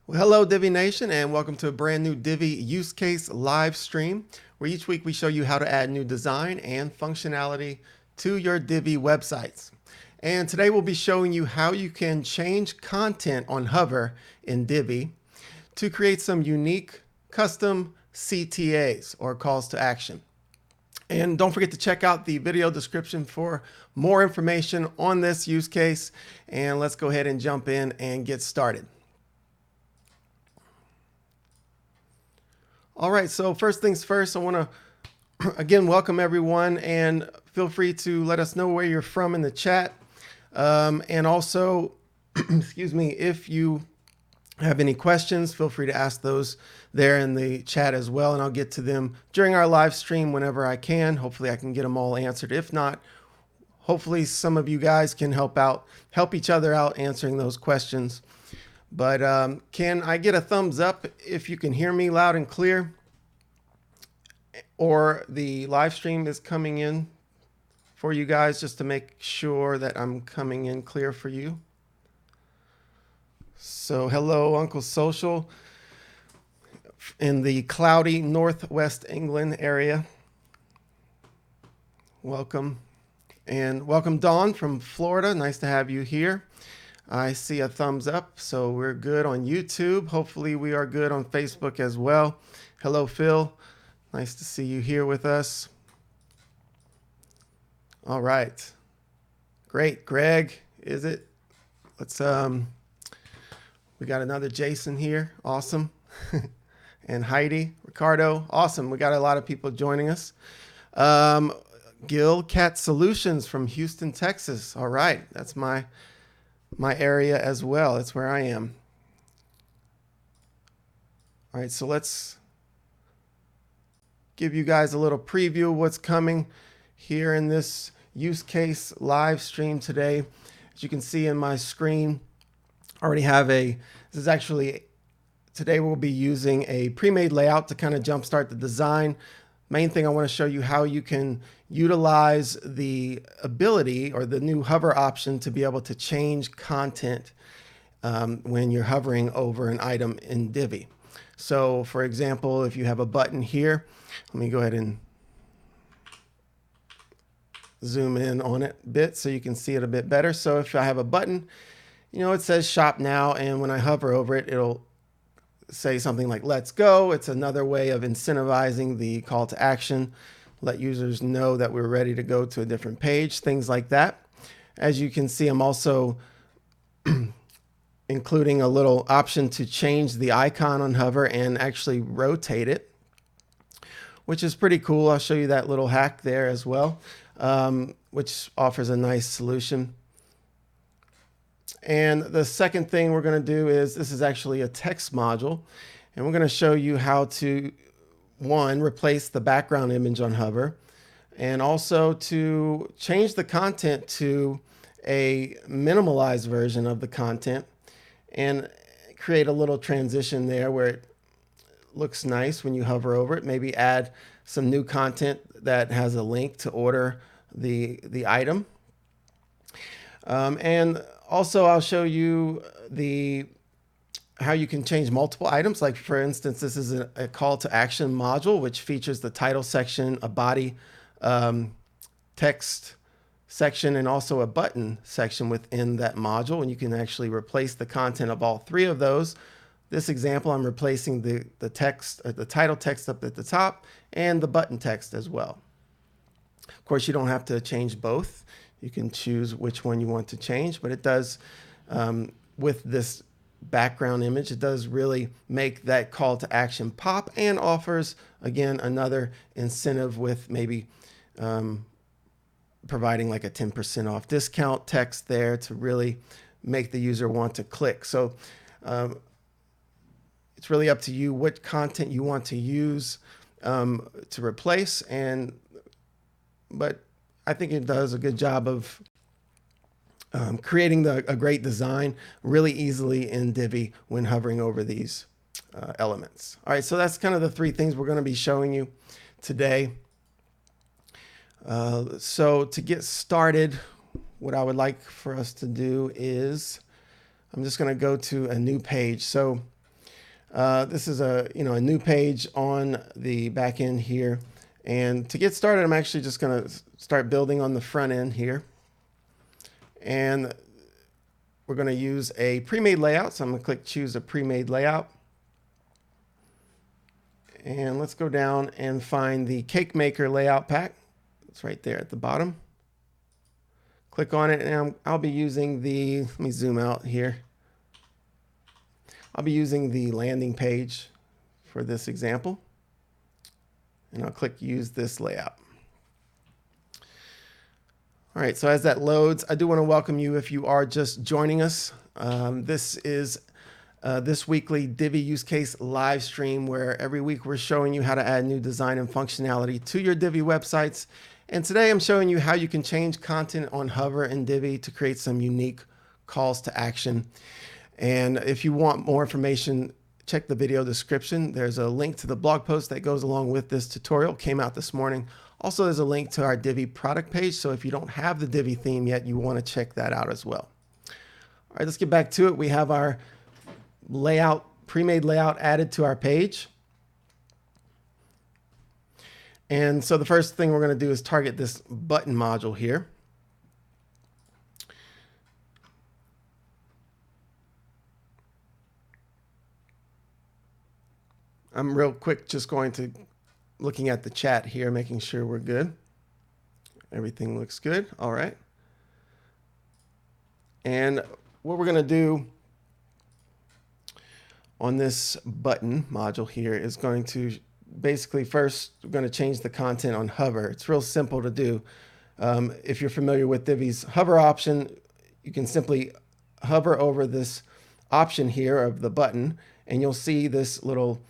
Well, hello Divi Nation, and welcome to a brand new Divi use case live stream where each week we show you how to add new design and functionality to your Divi websites. And today we'll be showing you how you can change content on Hover in Divi to create some unique custom CTAs, or calls to action. And don't forget to check out the video description for more information on this use case. And let's go ahead and jump in and get started. All right, so first things first, I want to again welcome everyone, and feel free to let us know where you're from in the chat. And also, excuse me, if you have any questions, feel free to ask those there in the chat as well, and I'll get to them during our live stream whenever I can. Hopefully I can get them all answered. If not, hopefully some of you guys can help each other out answering those questions. But can I get a thumbs up if you can hear me loud and clear, or the live stream is coming in for you guys, just to make sure that I'm coming in clear for you. So hello, Uncle Social in the cloudy Northwest England area. Welcome. And welcome Dawn from Florida. Nice to have you here. I see a thumbs up, so we're good on YouTube. Hopefully we are good on Facebook as well. Hello, Phil. Nice to see you here with us. All right. Great. Greg, is it? Let's, we got another Jason here. Awesome. And Heidi, Ricardo. Awesome. We got a lot of people joining us. Gil Cat Solutions from Houston, Texas. All right. That's my area as well. That's where I am. All right, so let's give you guys a little preview of what's coming here in this use case live stream today. As you can see in my screen, I already have this is actually, today we'll be using a pre-made layout to kind of jumpstart the design. Main thing I want to show you how you can utilize the ability or the new hover option to be able to change content when you're hovering over an item in Divi. So for example, if you have a button here, let me go ahead and zoom in on it a bit so you can see it a bit better. So if I have a button, you know, it says shop now, and when I hover over it, it'll say something like let's go. It's another way of incentivizing the call to action, let users know that we're ready to go to a different page, things like that. As you can see, I'm also including a little option to change the icon on hover and actually rotate it, which is pretty cool. I'll show you that little hack there as well, which offers a nice solution. And the second thing we're going to do is, this is actually a text module, and we're going to show you how to, one, replace the background image on hover, and also to change the content to a minimalized version of the content and create a little transition there where it looks nice when you hover over it. Maybe add some new content that has a link to order the item. And also I'll show you how you can change multiple items. Like for instance, this is a call to action module, which features the title section, a body text section, and also a button section within that module. And you can actually replace the content of all three of those. This example, I'm replacing the text, the title text up at the top, and the button text as well. Of course, you don't have to change both. You can choose which one you want to change, but it does, with this background image, it does really make that call to action pop, and offers, again, another incentive with maybe providing like a 10% off discount text there to really make the user want to click. So it's really up to you what content you want to use to replace, but I think it does a good job of creating a great design really easily in Divi when hovering over these elements. All right, so that's kind of the three things we're going to be showing you today. So to get started, what I would like for us to do is, I'm just going to go to a new page. So This is a new page on the back end here. And to get started, I'm actually just going to start building on the front end here. And we're going to use a pre-made layout. So I'm going to click choose a pre-made layout. And let's go down and find the Cake Maker layout pack. It's right there at the bottom. Click on it, and I'll be using the, let me zoom out here. I'll be using the landing page for this example. And I'll click use this layout. All right, so as that loads, I do want to welcome you if you are just joining us. This is this weekly Divi use case live stream where every week we're showing you how to add new design and functionality to your Divi websites. And today I'm showing you how you can change content on Hover and Divi to create some unique calls to action. And if you want more information, check the video description. There's a link to the blog post that goes along with this tutorial. Came out this morning. Also, there's a link to our Divi product page. So if you don't have the Divi theme yet, you want to check that out as well. All right, let's get back to it. We have our layout, pre-made layout added to our page. And so the first thing we're going to do is target this button module here. I'm real quick just going to looking at the chat here, making sure we're good. Everything looks good. All right. And what we're going to do on this button module here is going to basically first we're going to change the content on Hover. It's real simple to do. If you're familiar with Divi's hover option, you can simply hover over this option here of the button, and you'll see this little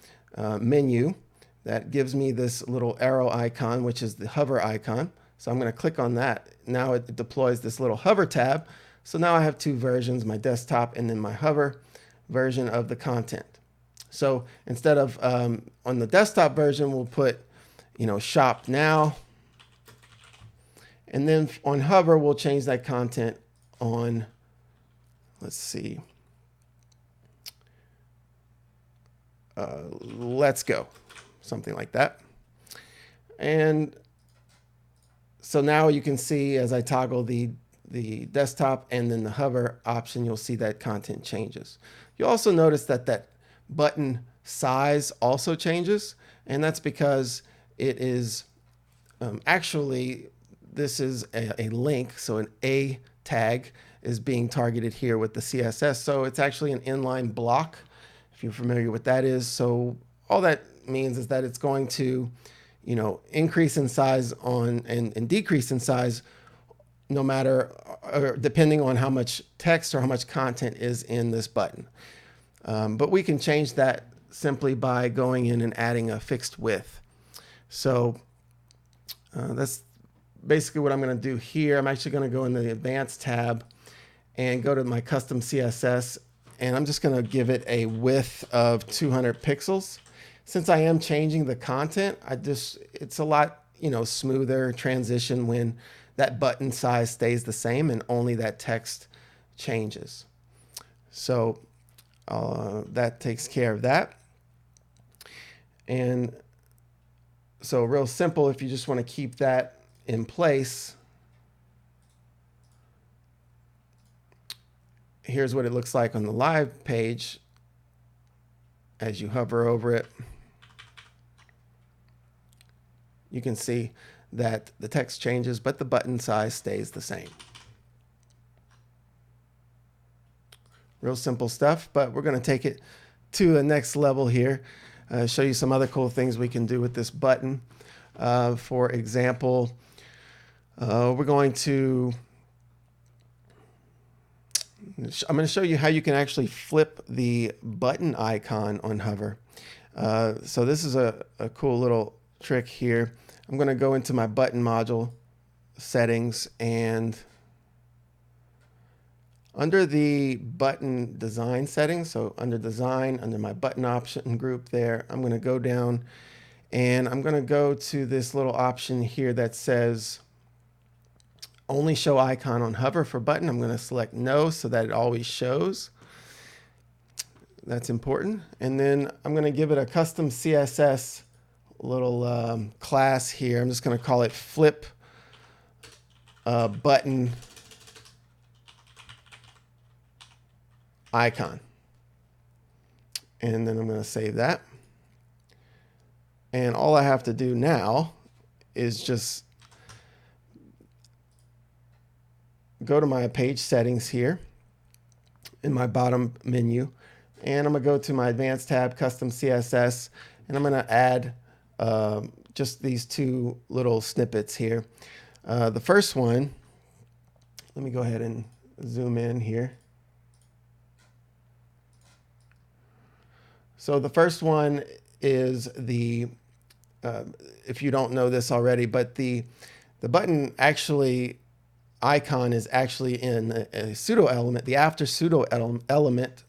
menu that gives me this little arrow icon, which is the hover icon. So I'm going to click on that. Now it deploys this little hover tab. So now I have two versions, my desktop and then my hover version of the content. So instead of on the desktop version, we'll put, shop now. And then on Hover, we'll change that content on, let's see, let's go, something like that. And so now you can see as I toggle the desktop and then the hover option, you'll see that content changes. You'll also notice that button size also changes, and that's because it is actually, this is a link, so an A tag is being targeted here with the CSS, so it's actually an inline block, if you're familiar with that is. So all that means is that it's going to, increase in size and decrease in size no matter, or depending on how much text or how much content is in this button. But we can change that simply by going in and adding a fixed width. So that's basically what I'm going to do here. I'm actually going to go in the Advanced tab and go to my custom CSS, and I'm just going to give it a width of 200 pixels. Since I am changing the content, it's a lot smoother transition when that button size stays the same and only that text changes. So that takes care of that. And so real simple, if you just want to keep that in place, here's what it looks like on the live page as you hover over it. You can see that the text changes, but the button size stays the same. Real simple stuff, but we're going to take it to the next level here. Show you some other cool things we can do with this button. For example, we're going to, I'm going to show you how you can actually flip the button icon on Hover. So this is a cool little trick here. I'm going to go into my button module settings, and under the button design settings, so under design, under my button option group there, I'm going to go down and I'm going to go to this little option here that says only show icon on Hover for button. I'm going to select no so that it always shows. That's important. And then I'm going to give it a custom CSS little class here. I'm just going to call it flip button icon. And then I'm going to save that. And all I have to do now is just go to my page settings here in my bottom menu. And I'm going to go to my advanced tab, custom CSS, and I'm going to add just these two little snippets here. The first one, let me go ahead and zoom in here. So the first one is the, if you don't know this already, but the button actually icon is actually in a pseudo element, the after pseudo element,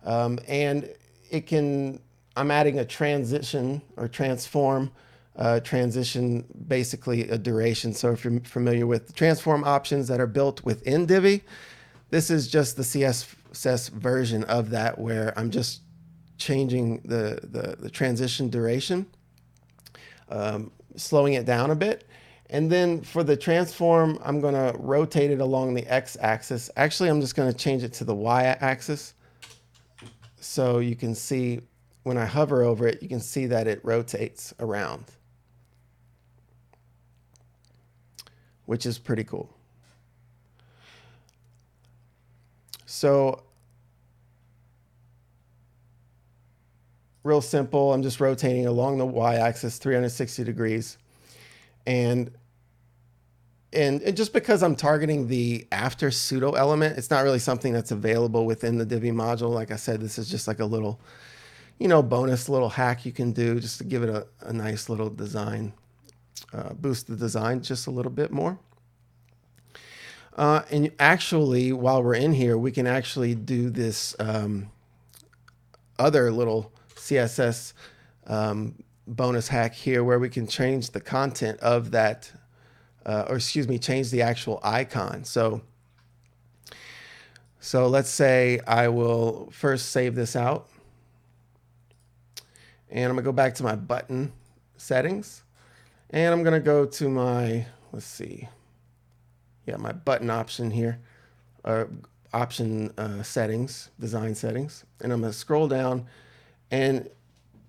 and it can, I'm adding a transition or transform transition, basically a duration. So if you're familiar with the transform options that are built within Divi, this is just the CSS version of that, where I'm just changing the transition duration, slowing it down a bit. And then for the transform, I'm going to rotate it along the x-axis. Actually, I'm just going to change it to the y-axis. So you can see when I hover over it, you can see that it rotates around, which is pretty cool. So real simple, I'm just rotating along the y-axis 360 degrees. And just because I'm targeting the after pseudo element, it's not really something that's available within the Divi module. Like I said, this is just like a little, bonus little hack you can do just to give it a nice little design, boost the design just a little bit more. And actually, while we're in here, we can actually do this other little CSS bonus hack here, where we can change the content of that, change the actual icon. So let's say I will first save this out, and I'm gonna go back to my button settings, and I'm gonna go to my, my button option here, option settings, design settings, and I'm gonna scroll down, and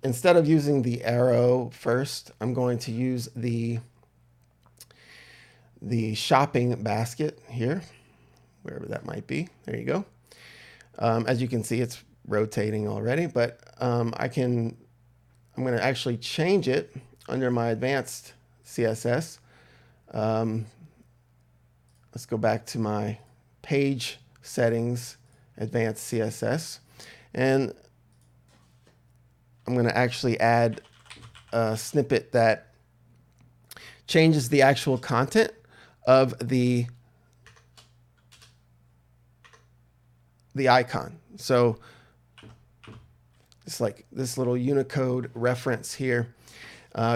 instead of using the arrow first, I'm going to use the shopping basket here, wherever that might be. There you go. As you can see, it's rotating already, but I'm going to actually change it under my advanced CSS. Let's go back to my page settings, advanced CSS, and I'm going to actually add a snippet that changes the actual content of the icon. So it's like this little Unicode reference here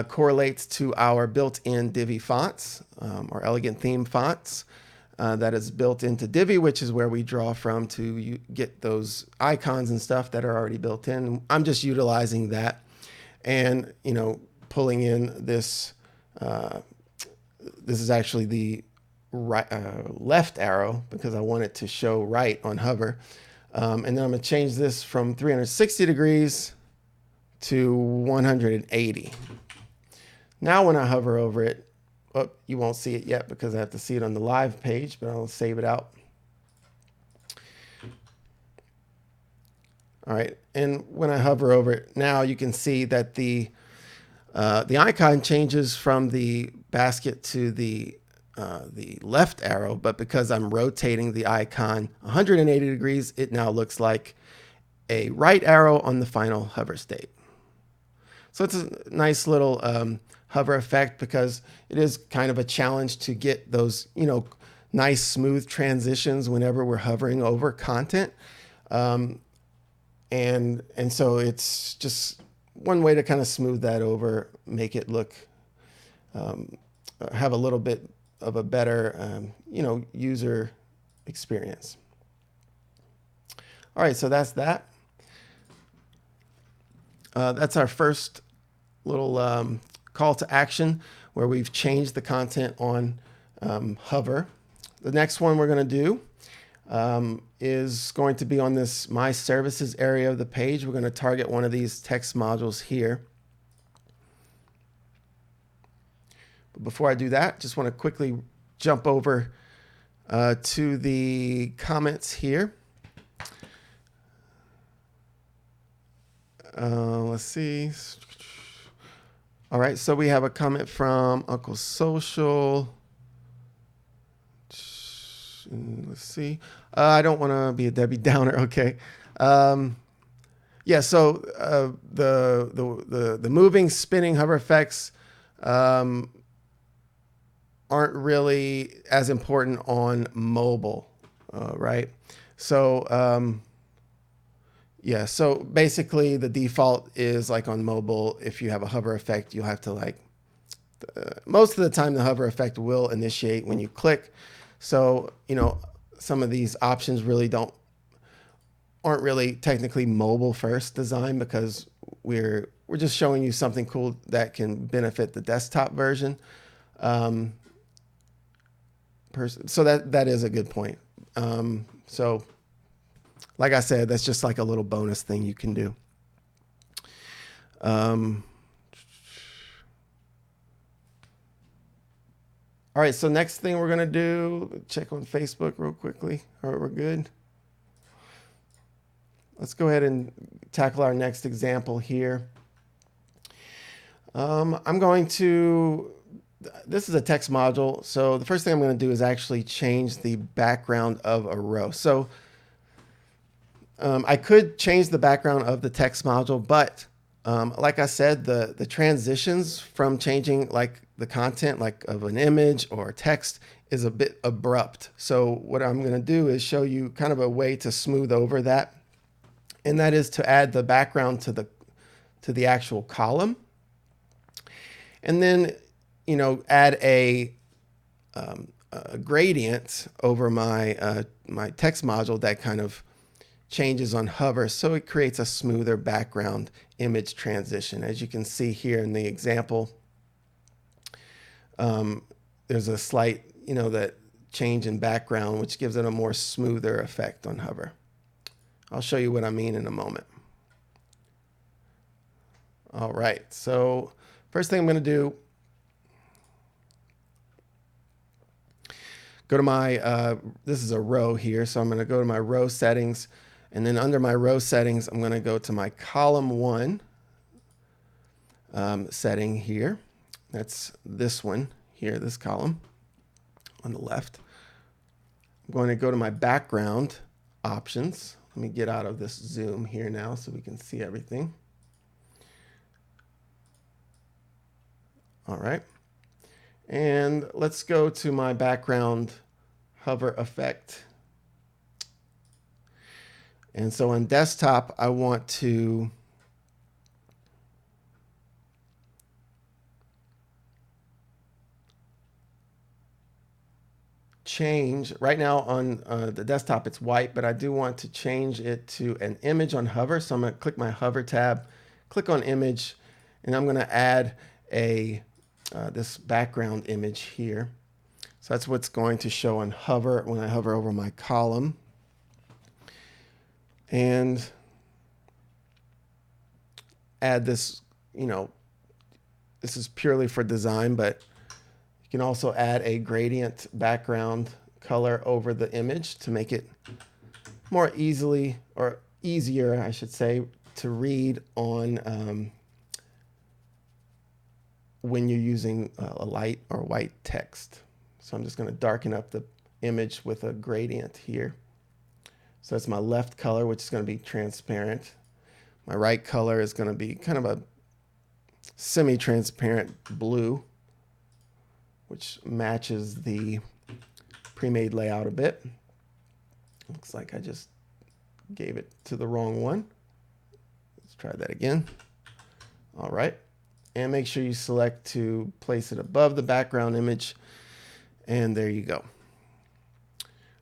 correlates to our built-in Divi fonts, or elegant theme fonts, that is built into Divi, which is where we draw from to get those icons and stuff that are already built in. I'm just utilizing that and, pulling in this. This is actually the right, left arrow, because I want it to show right on hover. And then I'm going to change this from 360 degrees to 180. Now when I hover over it, you won't see it yet because I have to see it on the live page, but I'll save it out. All right, and when I hover over it, now you can see that the icon changes from the basket to the left arrow, but because I'm rotating the icon 180 degrees, it now looks like a right arrow on the final hover state. So it's a nice little hover effect, because it is kind of a challenge to get those, nice smooth transitions whenever we're hovering over content. And so it's just one way to kind of smooth that over, make it look, have a little bit of a better, user experience. All right, so that's that. that's our first little call to action where we've changed the content on hover. The next one we're going to do is going to be on this My Services area of the page. We're going to target one of these text modules here. But before I do that, just want to quickly jump over to the comments here. Let's see. All right, so we have a comment from Uncle Social. Let's see. I don't want to be a Debbie Downer. Okay. Yeah. So the moving, spinning hover effects aren't really as important on mobile, right? So yeah. So basically, the default is like on mobile. If you have a hover effect, you'll have to like. Most of the time, the hover effect will initiate when you click. So, you know, some of these options really aren't really technically mobile first design, because we're just showing you something cool that can benefit the desktop version. So that is a good point. So like I said, that's just like a little bonus thing you can do. All right, so next thing we're going to do, check on Facebook real quickly. All right, we're good. Let's go ahead and tackle our next example here. I'm going to, this is a text module. So the first thing I'm going to do is actually change the background of a row. So I could change the background of the text module, but like I said, the transitions from changing like the content like of an image or text is a bit abrupt. So what I'm going to do is show you kind of a way to smooth over that. And that is to add the background to the actual column. And then, you know, add a gradient over my my text module that kind of changes on hover, so it creates a smoother background image transition. As you can see here in the example, there's a slight, you know, that change in background, which gives it a more smoother effect on hover. I'll show you what I mean in a moment. All right, so first thing I'm going to do, go to my, this is a row here, so I'm going to go to my row settings, and then under my row settings, I'm going to go to my column 1 setting here. That's this one here, this column on the left. I'm going to go to my background options. Let me get out of this zoom here now so we can see everything. All right. And let's go to my background hover effect. And so on desktop, I want to change, right now on the desktop it's white, but I do want to change it to an image on hover. So I'm going to click my hover tab, click on image, and I'm going to add a this background image here. So that's what's going to show on hover when I hover over my column. And add this, you know, this is purely for design, but you can also add a gradient background color over the image to make it more easily, or easier, I should say, to read on when you're using a light or white text. So I'm just going to darken up the image with a gradient here. So that's my left color, which is going to be transparent. My right color is going to be kind of a semi-transparent blue, which matches the pre-made layout a bit. Looks like I just gave it to the wrong one. Let's try that again. All right. And make sure you select to place it above the background image. And there you go.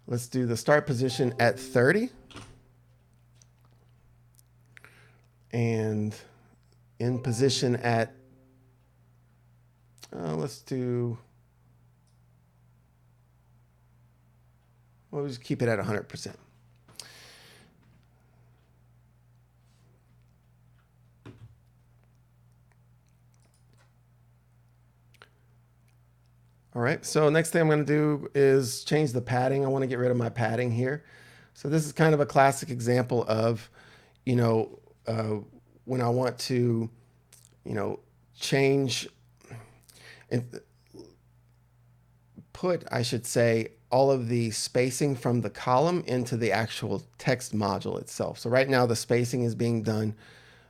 Let's do the start position at 30. And in position at, let's do, we'll just keep it at 100%. All right, so next thing I'm going to do is change the padding. I want to get rid of my padding here. So this is kind of a classic example of, when I want to, change and put, I should say, all of the spacing from the column into the actual text module itself. So right now the spacing is being done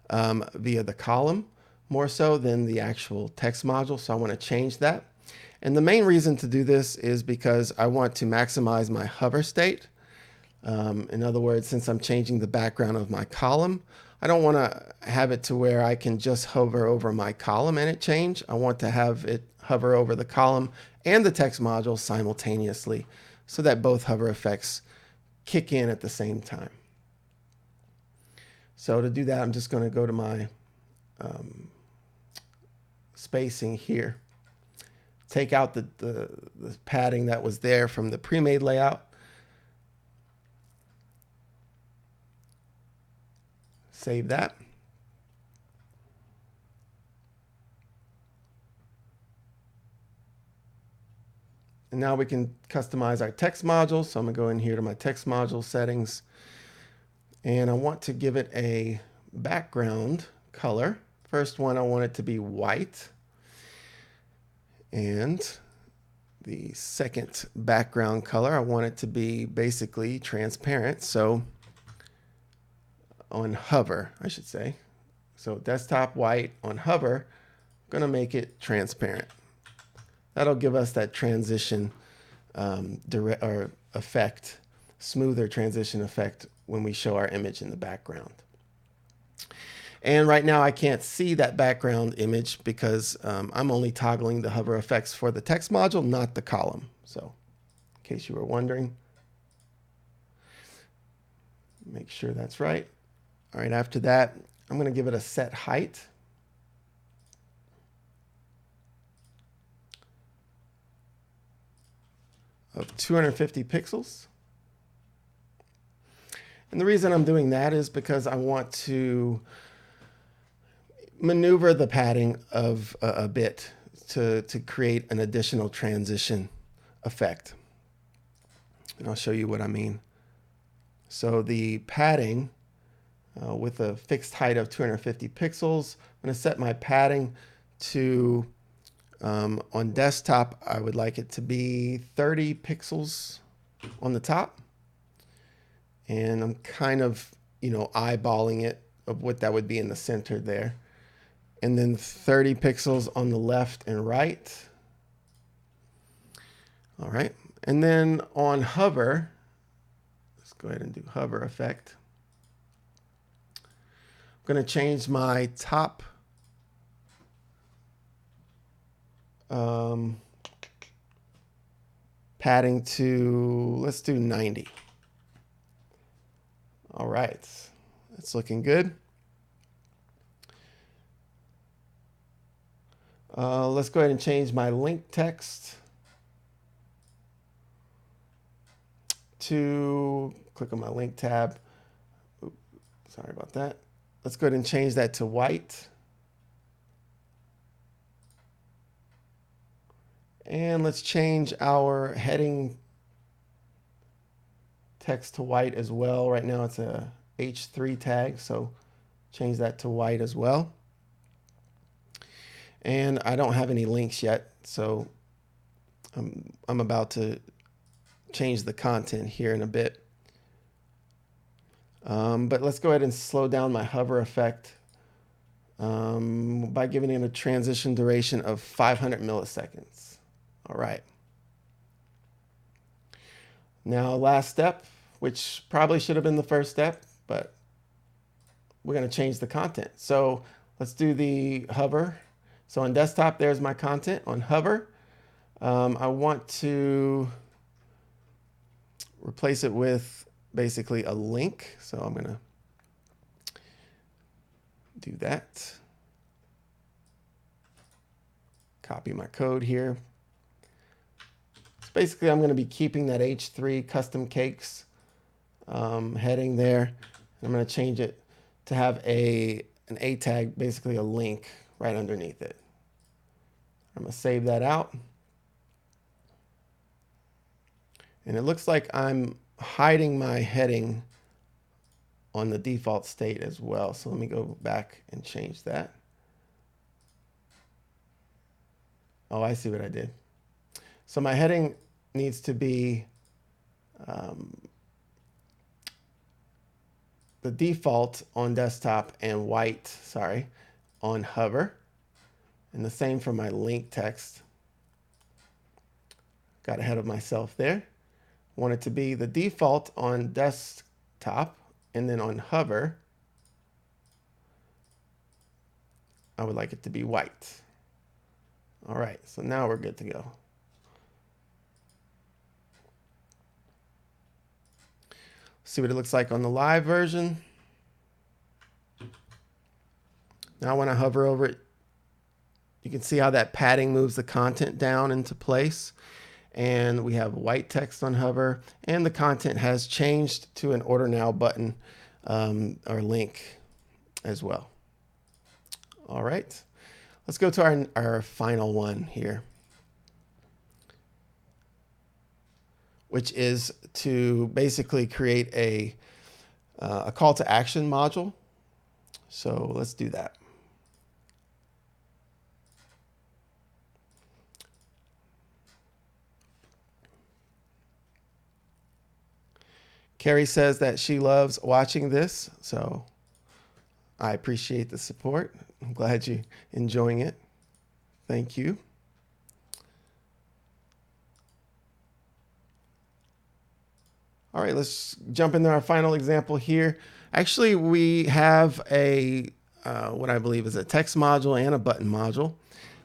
via the column more so than the actual text module. So I want to change that. And the main reason to do this is because I want to maximize my hover state. In other words, since I'm changing the background of my column, I don't want to have it to where I can just hover over my column and it change. I want to have it hover over the column and the text module simultaneously so that both hover effects kick in at the same time. So to do that, I'm just going to go to my spacing here. Take out the padding that was there from the pre-made layout. Save that. And now we can customize our text module. So I'm going to go in here to my text module settings. And I want to give it a background color. First one, I want it to be white. And the second background color, I want it to be basically transparent. So on hover, I should say. So desktop white, on hover, I'm going to make it transparent. That'll give us that transition effect, smoother transition effect when we show our image in the background. And right now I can't see that background image because I'm only toggling the hover effects for the text module, not the column. So in case you were wondering, make sure that's right. All right, after that, I'm going to give it a set height. Of 250 pixels. And the reason I'm doing that is because I want to maneuver the padding of a bit to create an additional transition effect. And I'll show you what I mean. So the padding with a fixed height of 250 pixels, I'm going to set my padding to, on desktop, I would like it to be 30 pixels on the top. And I'm kind of, eyeballing it of what that would be in the center there. And then 30 pixels on the left and right. All right. And then on hover, let's go ahead and do hover effect. I'm going to change my top padding to, let's do 90. All right. That's looking good. Let's go ahead and change my link text to, click on my link tab. Oops, sorry about that. Let's go ahead and change that to white. And let's change our heading text to white as well. Right now it's a H3 tag, so change that to white as well. And I don't have any links yet, so I'm about to change the content here in a bit. But let's go ahead and slow down my hover effect by giving it a transition duration of 500 milliseconds. All right. Now, last step, which probably should have been the first step, but we're going to change the content. So let's do the hover. So on desktop, there's my content. On hover, I want to replace it with basically a link. So I'm going to do that. Copy my code here. So basically, I'm going to be keeping that H3 custom cakes heading there. I'm going to change it to have an A tag, basically a link right underneath it. I'm going to save that out. And it looks like I'm hiding my heading on the default state as well. So let me go back and change that. Oh, I see what I did. So my heading needs to be the default on desktop and white, on hover. And the same for my link text. Got ahead of myself there. Want it to be the default on desktop, and then on hover, I would like it to be white. All right, so now we're good to go. See what it looks like on the live version. Now when I hover over it, you can see how that padding moves the content down into place. And we have white text on hover, and the content has changed to an order now button or link as well. All right, let's go to our final one here, which is to basically create a call to action module. So let's do that. Carrie says that she loves watching this, so I appreciate the support. I'm glad you're enjoying it. Thank you. All right, let's jump into our final example here. Actually, we have a what I believe is a text module and a button module.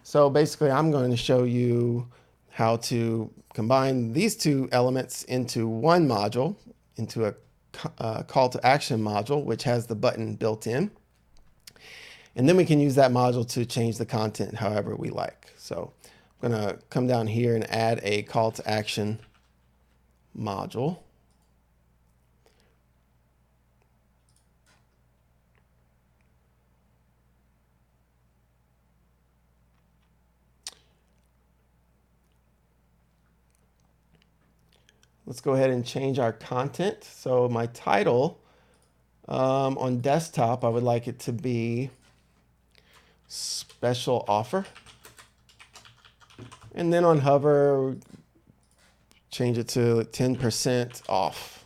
So basically, I'm going to show you how to combine these two elements into one module, into a call to action module, which has the button built in. And then we can use that module to change the content however we like. So I'm going to come down here and add a call to action module. Let's go ahead and change our content. So my title on desktop, I would like it to be special offer. And then on hover, change it to 10% off.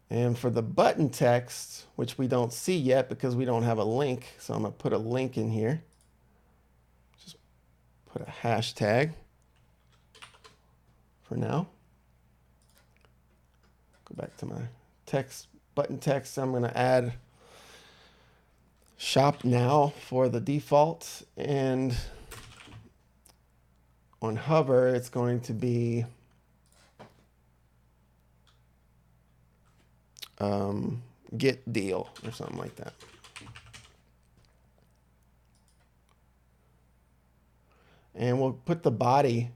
And for the button text, which we don't see yet because we don't have a link, so I'm going to put a link in here. Just put a hashtag for now. Go back to my text, button text. I'm going to add shop now for the default, and on hover it's going to be get deal or something like that. And we'll put the body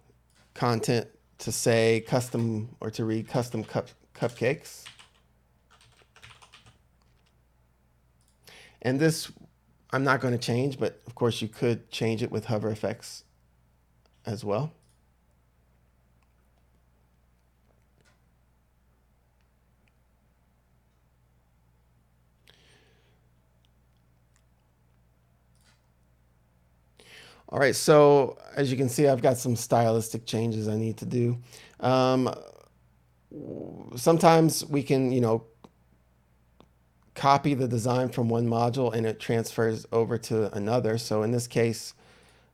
content to say custom, or to read custom cupcakes. And this I'm not going to change, but of course you could change it with hover effects as well. All right, so as you can see, I've got some stylistic changes I need to do. Sometimes we can, copy the design from one module and it transfers over to another. So in this case,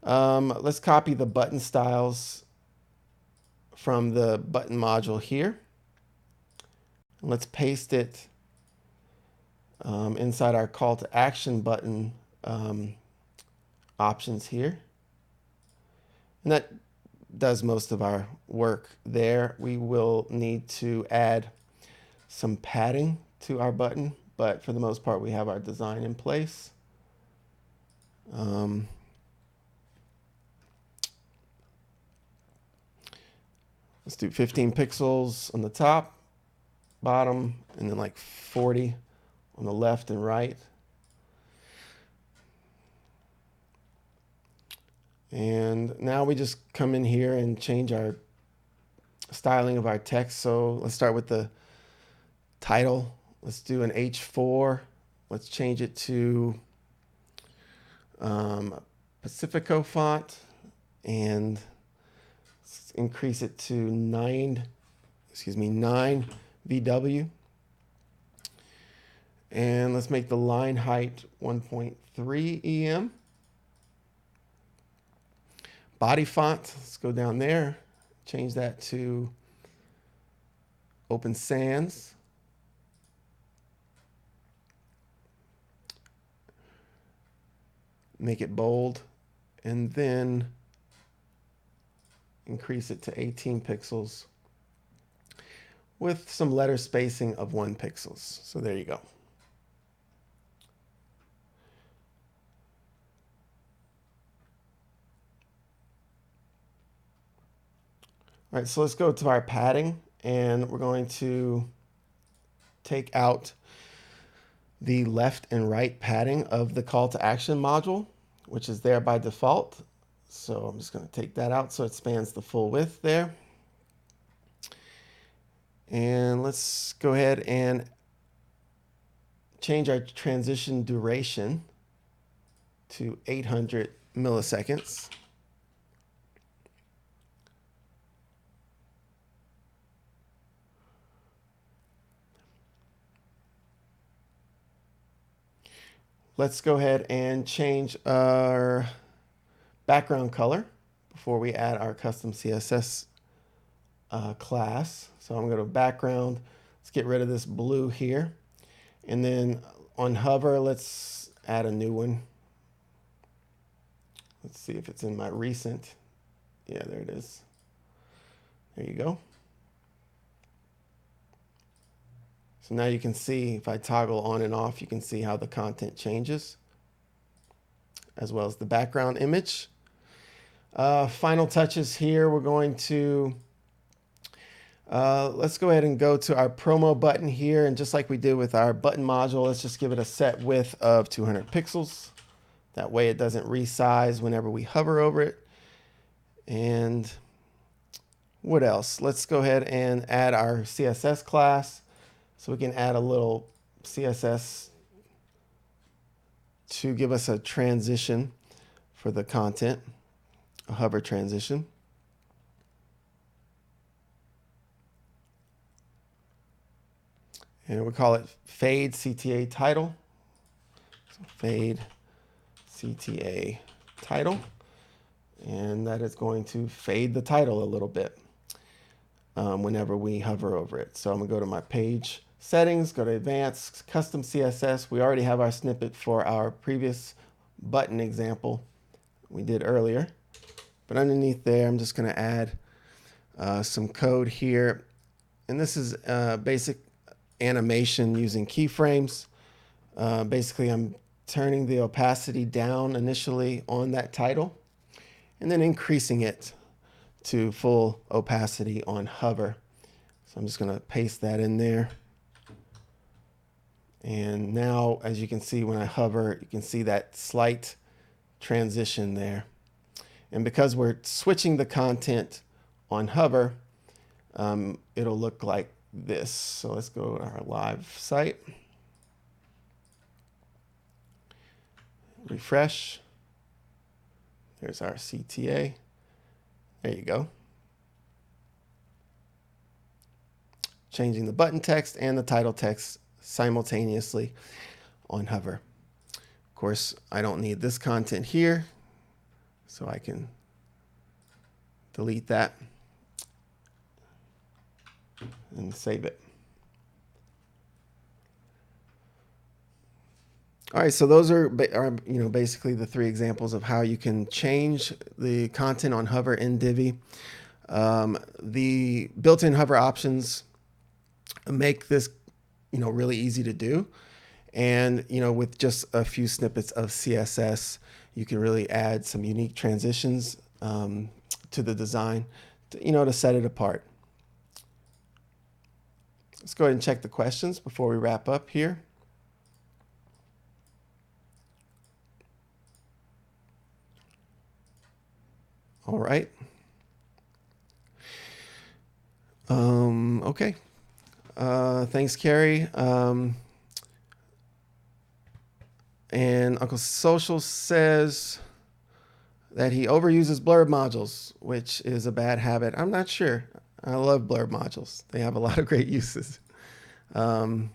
let's copy the button styles from the button module here. Let's paste it inside our call to action button options here. And that does most of our work there. We will need to add some padding to our button, but for the most part, we have our design in place. Let's do 15 pixels on the top, bottom, and then like 40 on the left and right. And now we just come in here and change our styling of our text. So let's start with the title. Let's do an H4. Let's change it to Pacifico font and increase it to 9 VW. And let's make the line height 1.3 EM. Body font, let's go down there, change that to Open Sans. Make it bold, and then increase it to 18 pixels with some letter spacing of 1 pixel. So there you go. All right, so let's go to our padding, and we're going to take out the left and right padding of the call to action module, which is there by default. So I'm just going to take that out so it spans the full width there. And let's go ahead and change our transition duration to 800 milliseconds. Let's go ahead and change our background color before we add our custom CSS class. So I'm going to go to background. Let's get rid of this blue here. And then on hover, let's add a new one. Let's see if it's in my recent. Yeah, there it is. There you go. So now you can see, if I toggle on and off, you can see how the content changes, as well as the background image. Final touches here, we're going to, let's go ahead and go to our promo button here. And just like we did with our button module, let's just give it a set width of 200 pixels. That way it doesn't resize whenever we hover over it. And what else? Let's go ahead and add our CSS class. So we can add a little CSS to give us a transition for the content, a hover transition. And we call it fade CTA title. So fade CTA title. And that is going to fade the title a little bit whenever we hover over it. So I'm going to go to my page settings, go to advanced, custom CSS. We already have our snippet for our previous button example we did earlier. But underneath there, I'm just going to add some code here. And this is basic animation using keyframes. Basically, I'm turning the opacity down initially on that title and then increasing it to full opacity on hover. So I'm just going to paste that in there. And now, as you can see, when I hover, you can see that slight transition there. And because we're switching the content on hover, it'll look like this. So let's go to our live site. Refresh. There's our CTA. There you go. Changing the button text and the title text simultaneously on hover. Of course, I don't need this content here, so I can delete that and save it. All right, so those are basically the 3 examples of how you can change the content on hover in Divi. The built-in hover options make this really easy to do, and with just a few snippets of CSS, you can really add some unique transitions to the design, to set it apart. Let's go ahead and check the questions before we wrap up here. All right. Okay. Thanks, Carrie. And Uncle Social says that he overuses blurb modules, which is a bad habit. I'm not sure. I love blurb modules. They have a lot of great uses. All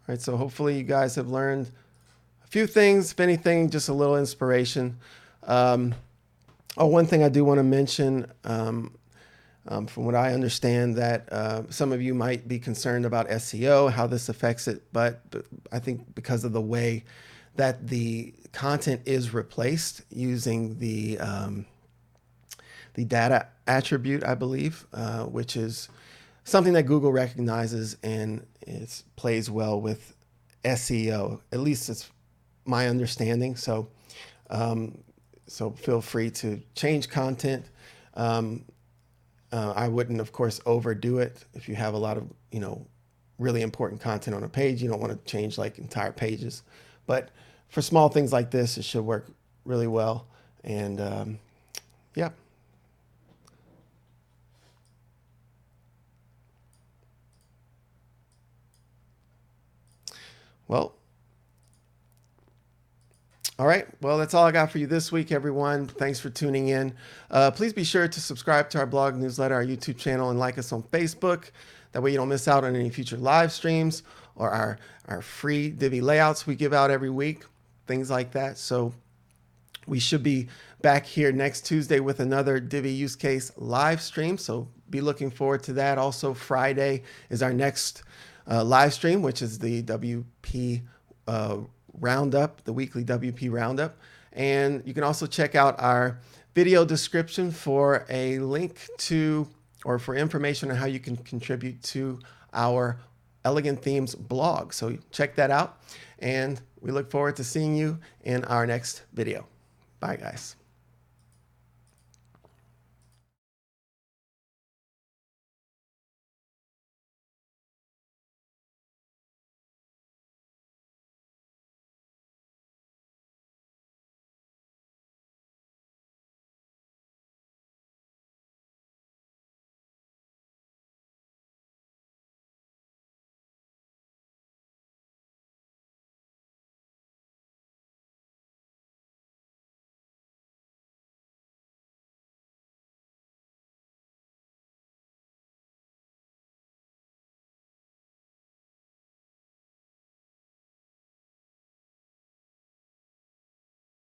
right, so hopefully you guys have learned a few things, if anything, just a little inspiration. One thing I do want to mention, from what I understand, that some of you might be concerned about SEO, how this affects it, but I think because of the way that the content is replaced using the data attribute, I believe, which is something that Google recognizes, and it plays well with SEO. At least it's my understanding. So, so feel free to change content. I wouldn't, of course, overdo it. If you have a lot of, really important content on a page, you don't want to change like entire pages. But for small things like this, it should work really well. And yeah. Well, all right. Well, that's all I got for you this week, everyone. Thanks for tuning in. Please be sure to subscribe to our blog, newsletter, our YouTube channel, and like us on Facebook. That way you don't miss out on any future live streams or our free Divi layouts we give out every week, things like that. So we should be back here next Tuesday with another Divi use case live stream. So be looking forward to that. Also, Friday is our next live stream, which is the WP Roundup, the weekly WP Roundup. And you can also check out our video description for a link to, or for information on how you can contribute to our Elegant Themes blog. So check that out. And we look forward to seeing you in our next video. Bye, guys.